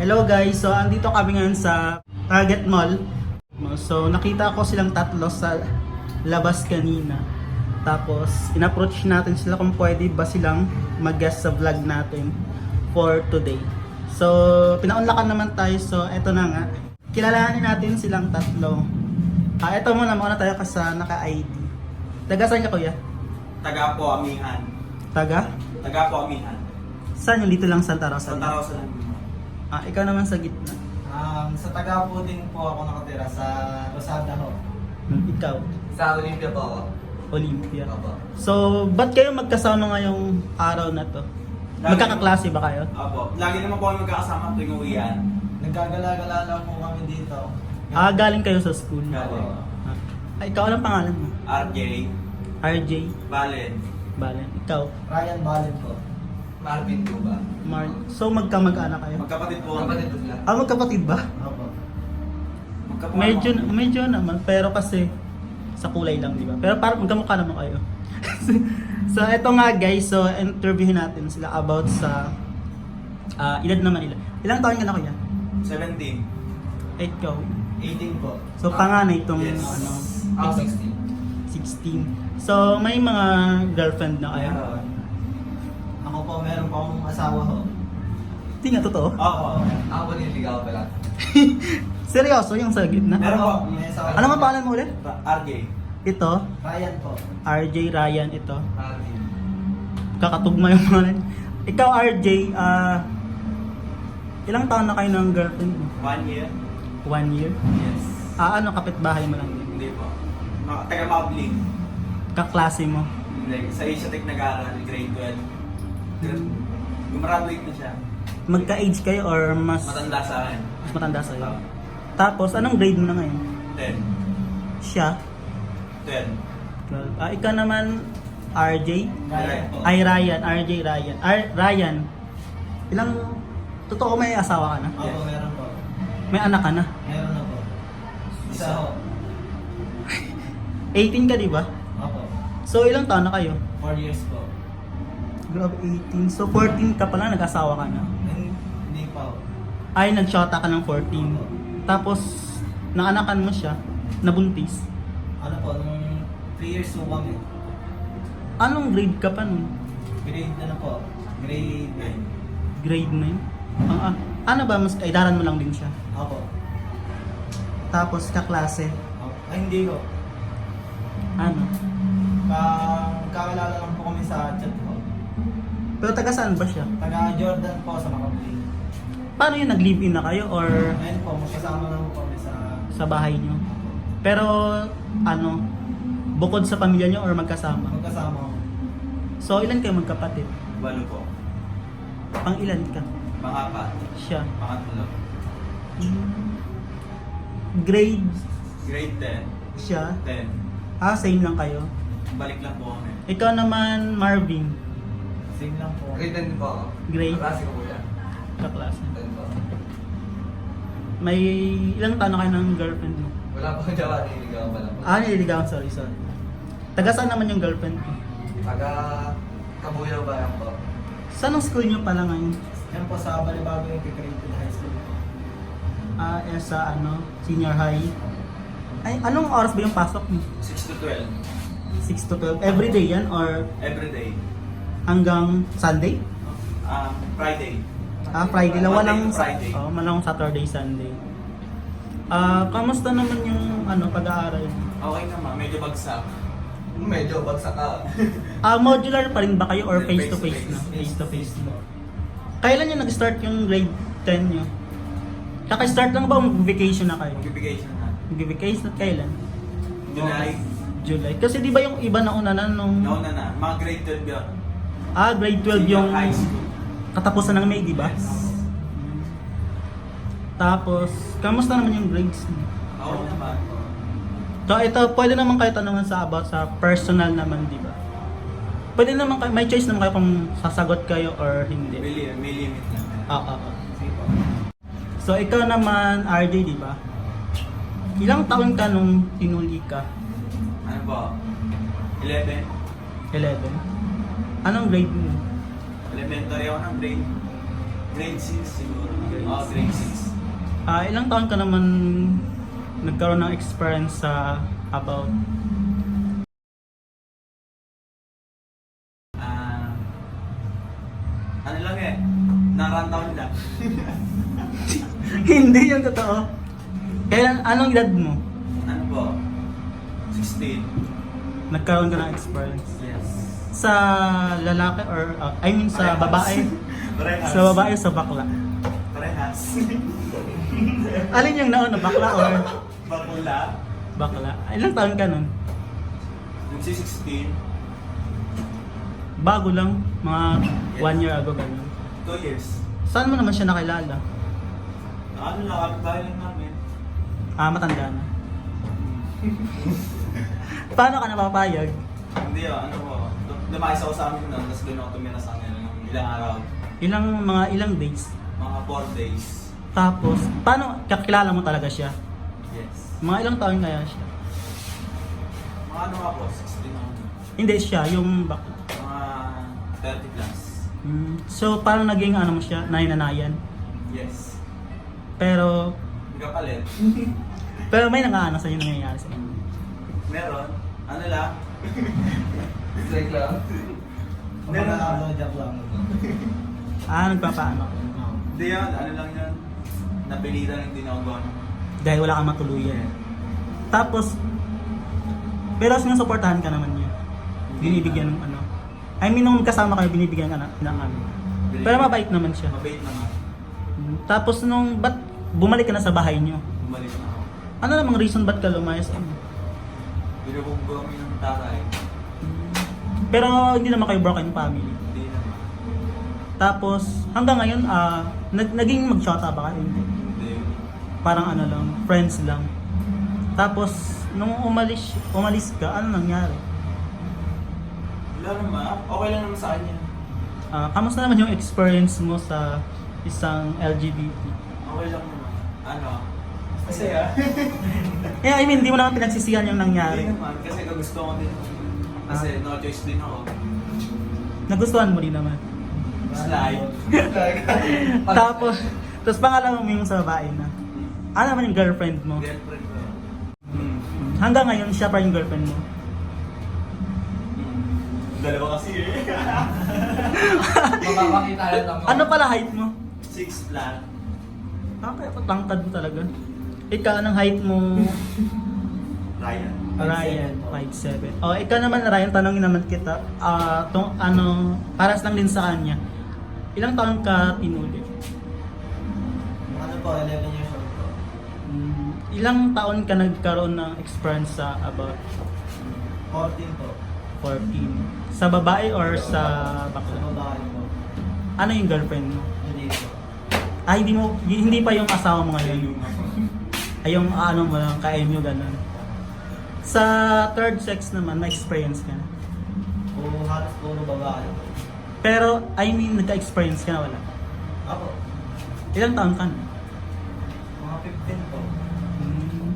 Hello guys, so andito kami ngayon sa Target Mall. So nakita ko silang tatlo sa labas kanina. Tapos in-approach natin sila kung pwede ba silang mag-guest sa vlog natin for today. So pinaunlakan naman tayo, so eto na nga. Kilalanin natin silang tatlo. Eto muna tayo kasi naka-ID. Taga saan ka kuya? Taga po Amihan. Taga? Taga po Amihan. Saan yung dito lang Santa Rosa? Santa Rosa lang. Ikaw naman sa gitna. Sa taga po din po ako nakatira sa Rosada ho. Ikaw? Sa Olympia po ako. Olympia. Opo. So, ba't kayo magkasama ngayong araw na to? Magkakaklase ba kayo? Opo. Lagi naman po kami magkakasama tuwing uwian. Nagkagala-gala lang po kami dito. Galing kayo sa school. Galing. Ikaw, anong pangalan mo? RJ, RJ, Balen, Balen. Ikaw, Ryan Balen po. Marvin po ba? Mark. So, magkamag-anak kayo? magkapatid po. Kapatid po sila. Magkapatid ba? Opo. Medyo naman, pero kasi sa kulay lang, di ba? Pero parang magkamukha naman kayo. So, eto nga guys, so interviewin natin sila about sa edad naman nila. Ilang taon ka na kuya? 17. Ikaw. 18 po. So, panganay itong Yes. Ako 16. 16. So, may mga girlfriend na kayo? Ako po, meron po akong asawa ho. Hindi nga totoo. Oo. Ako po nililigaw pala. Seryoso yung sa gitna? Meron po. May asawa. Ano nga pangalan mo ulit? RJ. Ito, Ryan po. RJ Ryan ito. Marvin. Kakatugma yung mga Ikaw RJ, ilang taon na kayo ng girlfriend mo? 1 year. 1 year? Yes. Ano, kapitbahay mo lang din? Hindi po. Taga Mabling. Kaklase mo? Hindi. Sa Asia Tech nag-aaral, grade 12. Gumraduate na siya. Magka-age kayo or mas Matanda sa akin. mas matanda sa'yo? Tapos, anong grade mo na ngayon? 10. Siya? 12. 12. Ikaw naman, RJ? Ryan po. Ay, Ryan. RJ Ryan. Ryan, ilang, totoo may asawa ka na? Opo, meron po. May anak ka na? Meron na po. Isa ho. 18 ka, di ba? Opo. So, ilang taon na kayo? 4 years po. Grabe, 18. So, 14 ka pa lang, nag-asawa ka na? Hindi pa ho. Ay, nag-shota ka ng 14. Tapos, naanakan mo siya, nabuntis. Ano po, nung 3 years po kami. Anong grade ka pa nun? Grade na po. Grade 9. Grade 9? Ano ba, mas kaidaran mo lang din siya? Opo. Tapos, kaklase. Ay, hindi ko. Ano? Kakalala lang po kami sa chat ko. Pero taga saan ba siya? Taga Jordan po sa Makapli. Paano yun, nag-live-in na kayo or Ayun po, magkasama lang po kami sa... sa bahay nyo? Pero, ano, bukod sa pamilya nyo or magkasama? Magkasama ko. So, ilan kayo magkapatid? Balo po. Pang ilan ka? Pangapat. Siya. Pangatlo. Grade Grade 10. siya? 10. Same lang kayo. Balik lang po kami. Ikaw naman, Marvin. Same lang po. Grade 10 po ako. Grade? Klase ko po yan. Kaklase. 10 po. May ilang taon na kayo ng girlfriend mo? Wala po jawa, nililigaw pa lang po. Nililigawan, sorry. Taga saan naman yung girlfriend mo? Taga Kabuyaw ba yan po? Saan ang school nyo pala ngayon? Yan po sa Balibago yung Creative High School. Sa senior high. Ay, anong oras ba yung pasok mo? 6 to 12. 6 to 12? Everyday yan or Every day. hanggang Sunday? Friday. Friday lang. Monday Walang to Friday. walang Saturday, Sunday. Kamusta naman yung pag-aaral? Okay naman, medyo bagsak. Medyo bagsak ka. Modular pa rin ba kayo or Hindi, face-to-face na? face to face. Face-to-face na. Kailan yung nag-start yung grade 10 nyo? Kaka-start lang ba o mag-vacation na kayo? Mag-vacation na. Mag-vacation at kailan? July. July. Kasi di ba yung iba na una na nung... Nauna na. Mga grade 12 yun. Grade 12 Senior yung high school. katapusan ng May, di ba? Yes. Tapos, kamusta naman yung grades mo? Oo naman. So, ito, pwede naman kayo tanungan about sa personal naman, di ba? Pwede naman kayo, may choice naman kayo kung sasagot kayo or hindi. May limit lang. Sige po. So, ikaw naman, RJ, di ba? Ilang taon ka nung tinuli ka? Ano ba? 11. 11? Anong grade mo? Elementary ako ng grade 6 siguro. Oh, grade 6. Ilang taon ka naman nagkaroon ng experience sa about Ano lang eh, narantaon lang. Hindi yung totoo. Kailan, anong edad mo? Ano po? 16. Nagkaroon ka ng experience? Yes. Sa lalaki or, I mean sa babae? Parehas. Sa babae o sa bakla? Parehas. Alin yung nauna, bakla or Bakula. bakla? Ilang taon ka nun? Yung si 16, Bago lang, mga 1 year ago ganun. 2 years. Saan mo naman siya nakilala? Ano lang, kapit-bahay lang namin. Matanda na. Paano ka napapayag? Hindi ano po, lumayas ako sa amin noon, tapos doon ako tumira sa kanila ng ilang araw. Ilang days? Mga 4 days. Tapos, paano, kakilala mo talaga siya? Yes. Mga ilang taon kaya siya? Mga ano nga po, 16 ako. Hindi siya, yung bakla. Mga 30 plus. So, parang naging ano mo siya, nainanayan. Yes. Pero, Hindi ka palit. pero may nangaano sa'yo nangyayari sa inyo. Meron. Ano lang? Strike lang. Kumbaga, ano, joke lang. Nagpapaano? Hindi yan, ano lang yan. Napilitan yung tinawagan. Dahil wala kang matuluyan. Tapos, pero sinusuportahan ka naman niya. Binibigyan ng ano. I mean, nung kasama kayo, binibigyan ka ng ano. Pero mabait naman siya. Mabait naman. Tapos ba't bumalik ka na sa bahay niyo? Bumalik na ako. Ano namang reason ba't ka lumayas? Binubog kami ng tatay. Pero hindi naman kayo broken family. Hindi naman. Tapos, hanggang ngayon, naging mag-shota ba kayo? Hindi. Hindi. Parang ano lang, friends lang. Tapos, nung umalis ka, ano nangyari? Wala naman. Okay lang naman sa kanya. Kamusta naman yung experience mo sa isang LGBT? Okay lang naman. Ano? Masaya. I mean, hindi mo naman pinagsisihan yung Hindi nangyari. naman. Kasi gusto ko din. Kasi no choice din ako. Nagustuhan mo din naman. Slide. Tapos pangalawa mo yung sa babae na. Ano naman yung girlfriend mo? Girlfriend ko. Hanggang ngayon, siya pa yung girlfriend mo. Dalawa kasi eh. Mapapakita lang ng mga... Ano pala height mo? 6 flat. Kaya patangkad mo talaga. Ikaw, anong height mo? Ryan. Ryan, 5'7". Oh, ikaw naman Ryan, tanongin naman kita. Paras lang din sa kanya. Ilang taon ka tinuli? Ano po, 11 years old po. Ilang taon ka nagkaroon ng experience sa about 14 po. 14? Sa babae or sa Sa bakla? babae po. Ano yung girlfriend mo? Hindi po. Hindi pa yung asawa mo ngayon. Ay yung ano mo lang, ka-MU ganun. Sa third sex naman, may experience ka na. Halos puro babae. Pero, I mean, nagka-experience ka na wala. Ako, Ilang taon ka na? mga 15 po.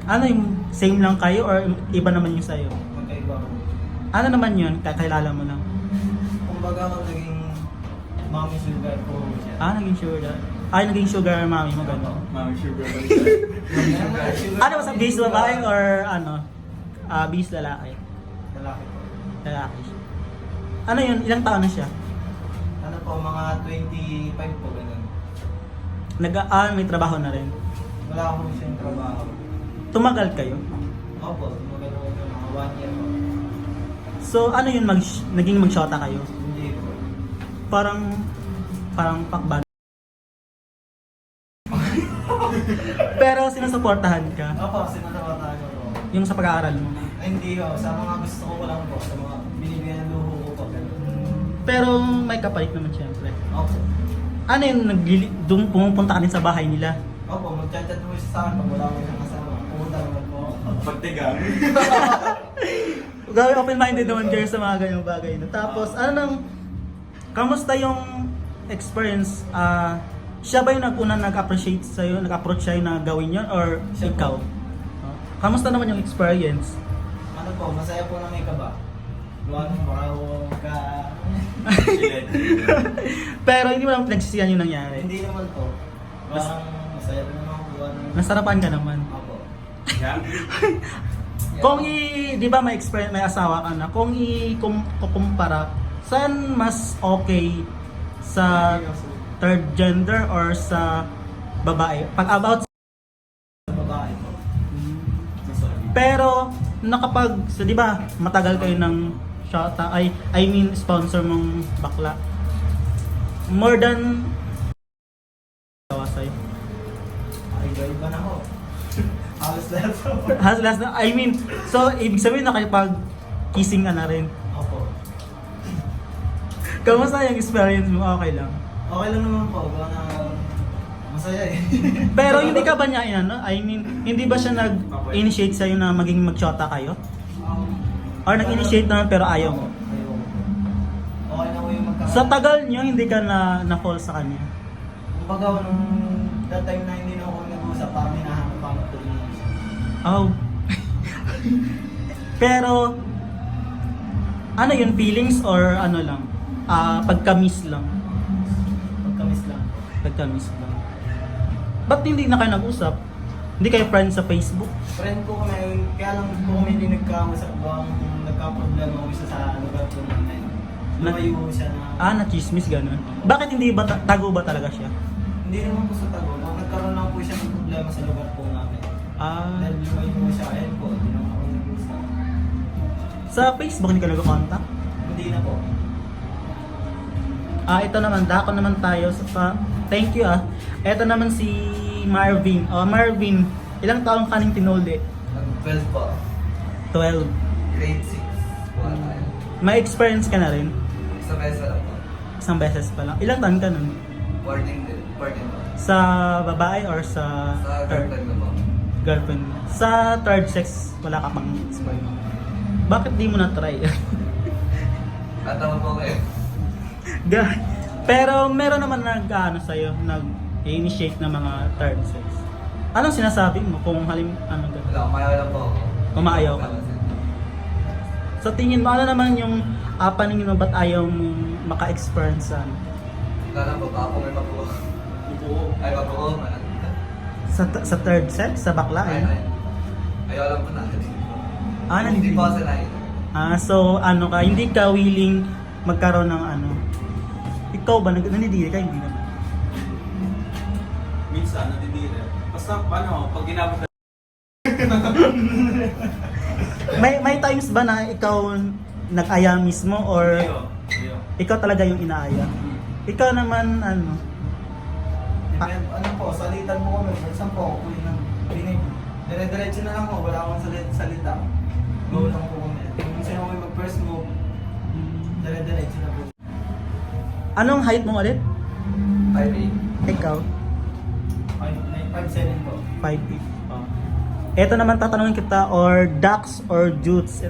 Ano yung same lang kayo or iba naman yung sa'yo? Magkaiba po. Ano naman yun? Kakilala mo lang. Kumbaga, naging mommy sugar po siya. Naging sugar. Naging sugar mommy mo gano'n. Mami sugar ba siya? Ano sa base babae or ano? Base lalaki? Lalaki po. Lalaki siya. Ano yun? Ilang taon na siya? Ano po, mga 25 po, ganun. May trabaho na rin. Wala akong siyang trabaho. Tumagal kayo? Opo, tumagano ko ng mga 1 year po. So ano yun? Naging mag-shota kayo? Hindi po. Parang pakban. Pero sinusuportahan ka? Opo, sinasawatan ko po. Yung sa pag-aaral mo? Ay, hindi po. Sa mga gusto ko lang po. Sa mga binibigyan ng luho ko po. Ganun. Pero may kapalit naman syempre. Opo. Ano yung pumupunta ka din sa bahay nila? Opo, mag-chat-chat mo siya sa akin pag wala ko siyang kasama. Pumunta naman po ako. Pagtigang. Grabe, open-minded naman kayo sa mga ganyang bagay. No? Tapos, kamusta yung experience? Siya ba yung nag-una nag-appreciate sa'yo, nag-approach sa'yo na gawin yun, or Siya ikaw? po. Kamusta naman yung experience? Ano po, masaya po na may kaba. Gawa nung bakaw ka... Pero hindi mo naman pinagsisihan yung nangyari. Hindi naman po. Parang masaya rin naman ako. Nasarapan ka naman. Ako. Yan. Kung di ba may experience, may asawa ka na, kung kukumpara, saan mas okay sa third gender or sa babae? Pag about Sa babae po. pero nakapag, so di ba, matagal kayo ng shota, I mean sponsor mong bakla. More than sa'yo. Ay, iba na ako. Halos lahat po. Has last na, I mean, so ibig sabihin nakipag kissing ka na rin. Opo. Kamusta yung experience mo? Okay lang. Okay lang naman po. Gawa na masaya eh. Pero hindi ka ba niya ano? I mean, hindi ba siya nag-initiate sa'yo na maging magshota kayo? Or nag-initiate naman pero ayaw mo? Ayaw ko. Okay na ko yung magkakaroon. Sa tagal nyo, hindi ka na-fall sa kanya? Kumbaga, nung that time na hindi na ako nag-usap, parang hinahanap ako ng tuloy. Oh. Pero, ano yun, feelings or ano lang? Pagka-miss lang? Pagkamis lang po. Pagka-miss lang. Ba't hindi na kayo nag-usap? Hindi kayo friends sa Facebook? Friend ko kami, kaya lang po kami hindi nagkausap bang nagka-problema ko isa sa lugar ko namin. Lumayo siya na... Na-chismis, gano'n. Bakit hindi ba, tago ba talaga siya? Hindi naman po sa tago. Nagkaroon lang po siya ng problema sa lugar po namin. Dahil Ah, lumayo po siya, ayun po, hindi naman ako nag-usap. sa Facebook hindi ka nag-contact? Hindi na po. Ito naman, dako naman tayo sa thank you Ito naman si Marvin. Marvin, ilang taong ka nang tinuli? Nag-12 po. 12. Grade 6 po tayo. May experience ka na rin? Sa mesa lang po. Isang beses pa lang. Ilang taon ka nun? 14 din. 14 po. Sa babae or sa Sa third? girlfriend ko po. Girlfriend mo. Sa third sex, wala ka pang experience. Bakit di mo na-try? Tatawa po kayo. Pero meron naman nag-ano sa'yo, nag-initiate ng mga third sex. Anong sinasabi mo kung ano gano'n? Wala, umayaw lang po ako. Umayaw ka? Sa tingin mo, ano naman yung paningin mo, ba't ayaw mo maka-experience sa ano? Wala lang po, baka po may mabuo. Ay, mabuo. Sa third sex? Sa bakla? Ay, Eh? ay. Ayaw lang po na. Hindi Hindi po kasi na so ano ka, hindi ka willing magkaroon ng ano? Ikaw ba, nanidiri ka? Hindi naman. Minsan, nadidire. Basta, paano, pag ginabot na... May times ba na ikaw nag-aya mismo or Ayo. ikaw talaga yung inaaya? Ikaw naman ano? Depende, ano po, salitan po kami. Minsan po ako kunin ng pinig. Dire-diretso na lang po, wala akong salita. Go lang po kami. Minsan ako yung mag-first move, dire-diretso na po. Anong height mo ulit? 5'8". Ikaw? 5'7 po. 5'8". Oh. Ito naman tatanungin kita, or Dax or Jutes?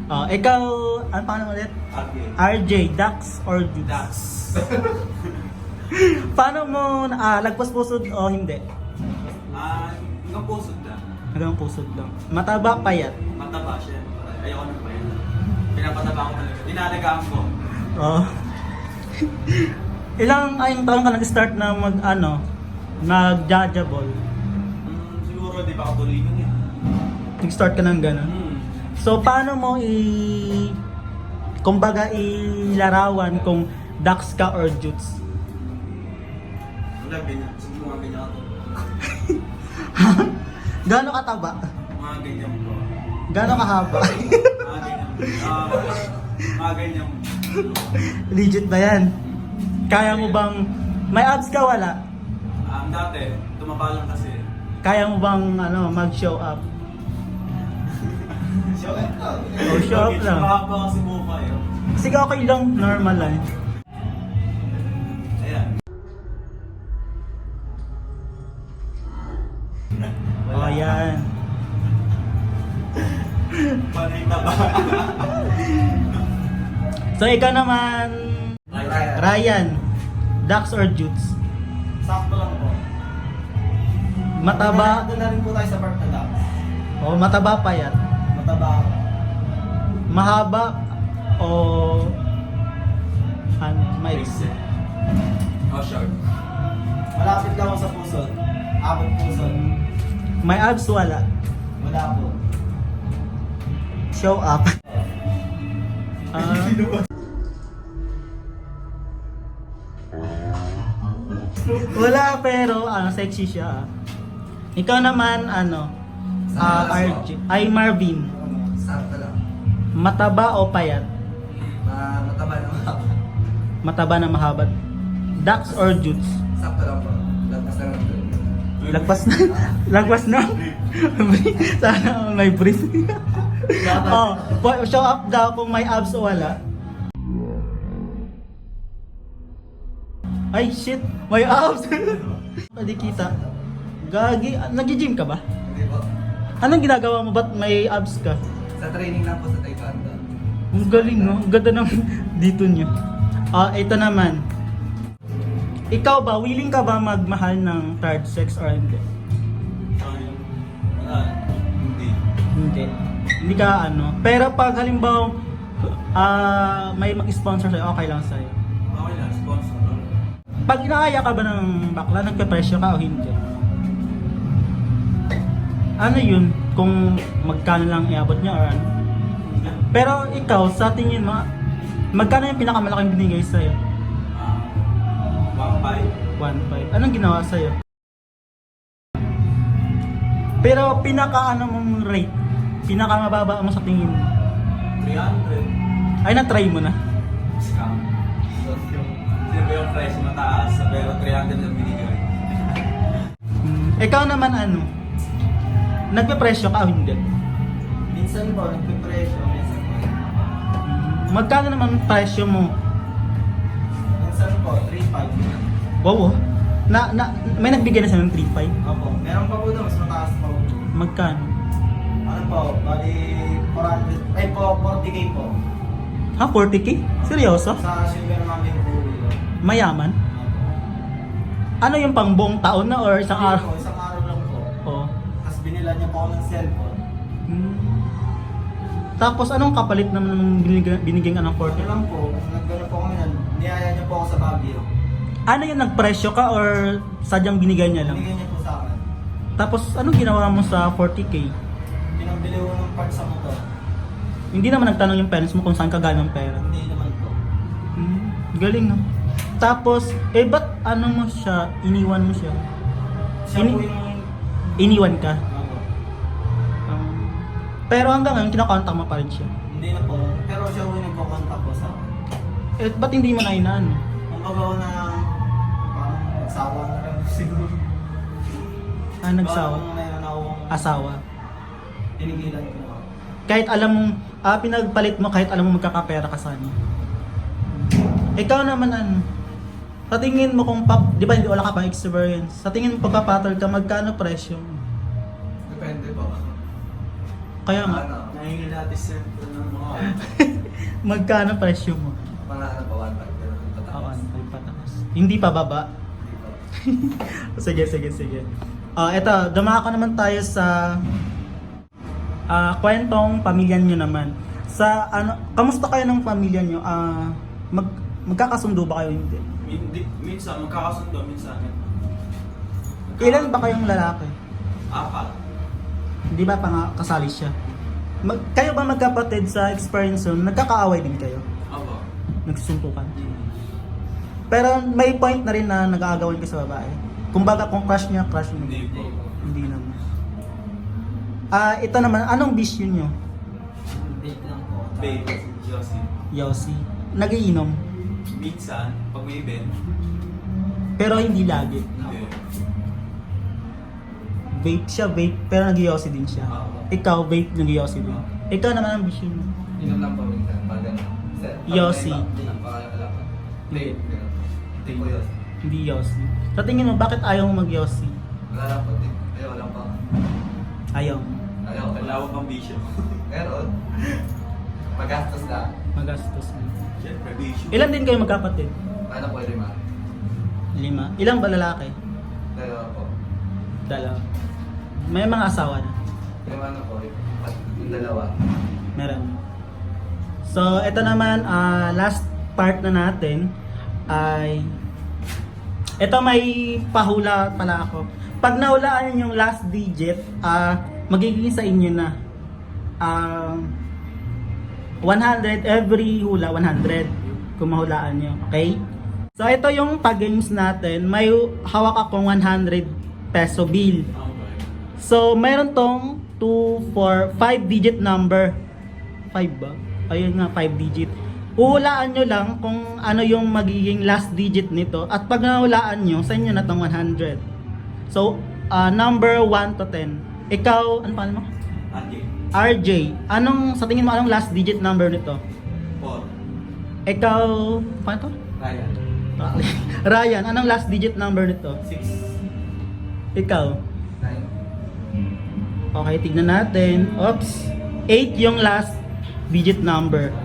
Ikaw, ano pangalan mo ulit? RJ, Dax or Jutes? Dax. Paano mo, lagpas pusod o hindi? Hanggang pusod na. Hanggang pusod lang. Mataba, payat. Mataba siya. Ayoko na pa yun. Pinapataba ko talaga. Dinalagaan ko. Oh. Ilang taon ka nag-start na mag-judgeable? Siguro di pa ako tuloy nun eh. Nag-start ka ng gano'n? So, paano mo kumbaga ilarawan kung Dax ka or Jutes? Wala, siguro mga ganyan ako. Gaano kataba? Mga ganyan po. Gaano kahaba? Mga ganyan. Mga ganyan. Legit ba yan? Kaya mo bang, may abs ka wala? Dati, tumaba lang kasi. Kaya mo bang mag-show up? Show it out. O show up lang? Mahaba kasi buka yun. Sige, okay lang, normal lang. Ayan. O yan. Panay taba. So ikaw naman, Ryan, Dax or Jutes? Sakto lang po. Mataba, Doon na rin po tayo sa part na Dax. o mataba payat? Mataba ako. Mahaba o maiksi? Oh, short. Malapit lang ako sa puso. Abot puso. May abs wala. Wala po. Show up. Ah, wala pero sexy siya. Ikaw naman RJ ay Marvin. Sakto lang. Mataba o payat? Mataba na mahaba. Mataba na mahaba. Dax or Jutes? Sakto lang po. Lagpas lang ito. Lagpas na. Lagpas na. Sana may brief. Show up daw kung may abs o wala. Ay shit, may abs. Pwede kita. Gagi, nag-gym ka ba? Hindi po. Anong ginagawa mo? Ba't may abs ka? Sa training lang po sa Taekwondo. Ang galing no? Ang ganda ng dito niyo. Ito naman. Ikaw ba, willing ka ba magmahal ng third sex or hindi? Hindi. Hindi. Hindi ka Pero pag halimbawa may mag-sponsor sa'yo, okay lang sa'yo. Okay lang, sponsor. Pag inaaya ka ba ng bakla, nagpe-presyo ka o hindi? Ano yun? Kung magkano lang iabot niya or ano? Pero ikaw, sa tingin mo, magkano yung pinakamalaking binigay sa'yo? 1.5. 1.5. Anong ginawa sa'yo? Pero pinaka mong rate? Pinaka mababa mo sa tingin mo? 300. Ay, na-try mo na? Scam. Sino ba yung price mataas? Pero 300 ang binigay. Ikaw naman nagpe-presyo ka o hindi? Minsan po, nagpipresyo. Minsan po. Magkano naman presyo mo? Minsan po, 3.5. Wow, may nagbigay na siya ng 3.5? Opo. Meron pa po doon, mas mataas pa po. Magkano? Ano po, bali 400, ay po, 40k po. Ha, 40k? Seryoso? Sa sugar namin po yun. Mayaman? Ano yung pang buong taon na or isang Hindi araw? po, isang araw lang po. Oo. Tapos binila niya po ako ng cellphone. Tapos anong kapalit naman ng binigyan ka ng 40? Ano lang po, naggano po kami yan, niyaya niya po ako sa Baguio. Ano yung nagpresyo ka or sadyang binigay niya lang? Binigyan niya po sa akin. Tapos anong ginawa mo sa 40k? Pinambili ko ng parts sa motor. Hindi naman nagtanong yung parents mo kung saan ka galing ang pera. Hindi naman po. Galing no? Tapos, ba't mo siya, iniwan mo siya? Siya po yung... Iniwan ka? Ano, Pero hanggang ngayon, kinakontak mo pa rin siya. hindi na po. Pero siya po yung nagko-contact po sa akin. Ba't hindi mo na inaano? Ang bagaw na parang nagsawa na lang siguro. Nagsawa? Parang mayroon akong Asawa? tinigilan ko na. Kahit alam mong, pinagpalit mo kahit alam mo magkakapera ka sa kanya. Ikaw naman sa tingin mo kung di ba hindi wala ka pang experience, sa tingin mo pagpapatol ka, magkano presyo mo? Depende po. Kaya nga, Ano? Nangingilatis siyempre ng mga... magkano presyo mo? Mga ano pa, 1 pero patakas. Awan, ay patakas. Hindi pa baba? Hindi po. Sige. Eto, dumako naman tayo sa kwentong pamilya nyo naman. Sa kamusta kayo ng pamilya nyo? Magkakasundo ba kayo hindi? Minsan, magkakasundo, minsan. Ilan ba kayong lalaki? 4. Hindi ba kasali siya? Kayo ba magkapatid sa experience nun? Nagkakaaway din kayo? Ako. Nagsusuntukan? Pero may point na rin na nag-aagawan ka sa babae. Kumbaga kung crush niya, crush mo. Hindi po. Hindi naman. Ito naman, anong bisyo nyo? Date lang po. Babe, Josie. Yossi. Nagiinom. Minsan, pag may event, Pero hindi lagi. hindi. Vape siya, vape. Pero nag-yossi din siya. Ikaw, vape, nag-yossi din. Ikaw naman ang bisyo mo. Inom lang po minsan. Pag gano'n. Yossi. Napakalaman. Late. Gano'n. Hindi po Yossi. Hindi yossi. Sa tingin mo, bakit ayaw mo mag-yossi? Wala lang po. Ayaw lang po. Ayaw. Ayaw. Malawak ang bisyo. Meron. Magastos na. Magastos mo. Siyempre, bisyo. Ilan din kayo magkapatid? Ano po yung 5. Ilang ba lalaki? 2 po. 2. May mga asawa na. Yung ano po, yung 2. Meron. So, ito naman, last part na natin ay Ito may pahula pala ako. Pag nahulaan nyo yung last digit, magiging sa inyo na 100 every hula, 100 kung mahulaan nyo. Okay? So ito yung pag-games natin. May hawak akong 100 peso bill. So mayroon tong 2, 4, 5 digit number. 5 ba? Ayun nga, 5 digit. Uhulaan nyo lang kung ano yung magiging last digit nito. At pag nahulaan nyo, sa inyo na tong 100. So, number 1 to 10. Ikaw, ano pa mo? RJ. RJ. Sa tingin mo, anong last digit number nito? 4. Ikaw, paano to? Ryan. Ryan, anong last digit number nito? 6. Ikaw. 9. Okay, tignan natin. Oops. 8 yung last digit number.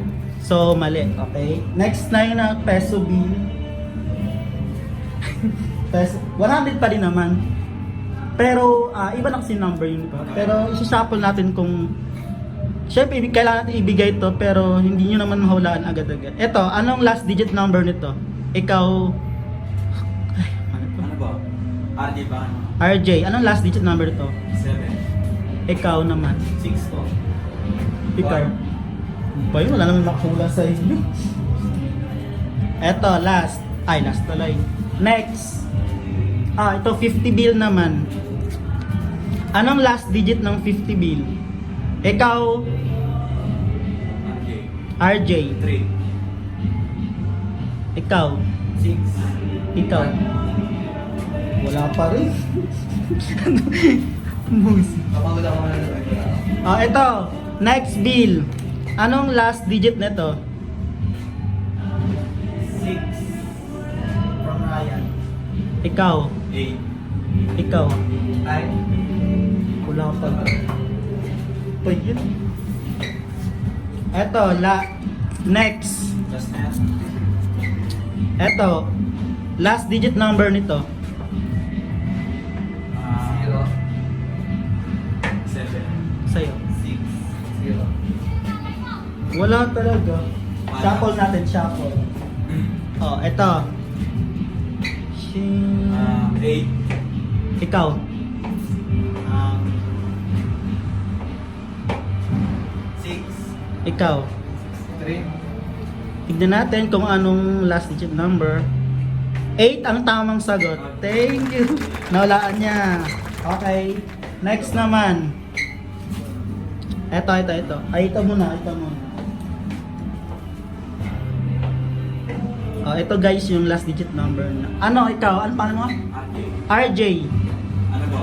So, mali. Okay. Next na yung peso bill. Peso. 100 pa rin naman. Pero, iba na kasi number yun. Diba? Pero, isi-shuffle natin kung... Siyempre, kailangan natin ibigay ito, pero hindi nyo naman mahulaan agad-agad. Ito, anong last digit number nito? Ikaw... Ay, ano to? Ano ba? RJ ba? Ano? RJ, anong last digit number nito? 7. Ikaw naman. 6 po. Ikaw. Ba yun? Wala naman makahula sa inyo. Eto, last. Ay, last tuloy. Next. Ito 50 bill naman. Anong last digit ng 50 bill? Ikaw, RJ. RJ. 3. Ikaw. 6. Ikaw. Wala pa rin. Musik. Kapag wala ko na Ito. Next bill. Anong last digit nito? 6. From Ryan. Ikaw. 8. Ikaw. 9. Wala pa. Pa yun. Eto, next. Just na yan. Eto, last digit number nito. 7. Sa'yo. 6. Wala talaga. Shuffle natin, shuffle. Eto. 8. Ikaw. 6. Ikaw. 3. Tignan natin kung anong last digit number. 8 ang tamang sagot. Thank you. Nawalaan niya. Okay. Next naman. Ito. Ay, ito muna. Ito guys yung last digit number na. Ano, ikaw? Ano pa mo? RJ. RJ. Ano ba?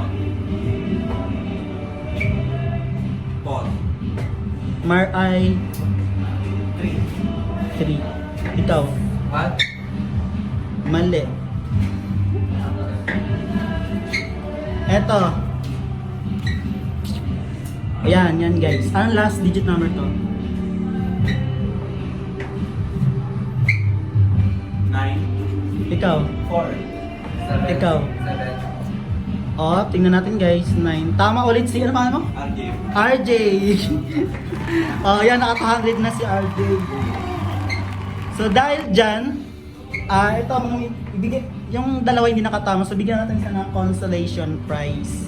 4. Mar ay 3. 3. Ikaw. 1. Mali. Eto. Yan guys. Anong last digit number to? 9. Ikaw. 4. Ikaw. 7. Tingnan natin guys. 9. Tama ulit si, ano pa mo? RJ. RJ. Yan, naka 200 na si RJ. So dahil dyan, ito ibigay, yung dalawa hindi nakatama, so bigyan natin siya ng consolation prize.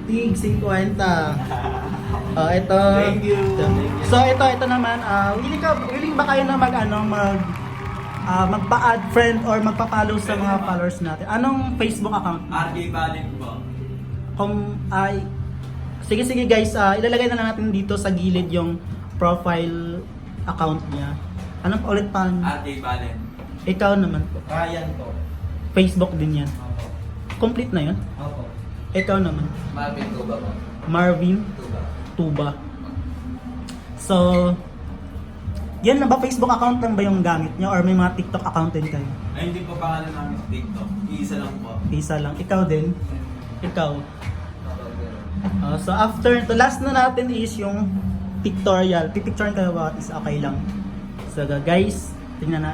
Tig 50. Ito. Thank you. So ito naman, willing ba kayo na magpa-add friend or magpa-follow sa mga followers natin? Anong Facebook account? RJ Balik po. Sige guys, ilalagay na lang natin dito sa gilid yung profile account niya. Anong ulit pa? RJ Balik. Ikaw naman po. Ryan po. Facebook din yan. Opo. Complete na yun? Opo. Ikaw naman. Marvin Tuba po. Marvin Tuba. Tuba. So, yan na ba? Facebook account lang ba yung gamit niya or may mga TikTok account din kayo? Ay, hindi po pangalan namin sa TikTok. Isa lang po. Isa lang. Ikaw din? Ikaw? So after, the last na natin is yung pictorial. Pipicturean kayo ba? Is okay lang. So guys, tingnan na.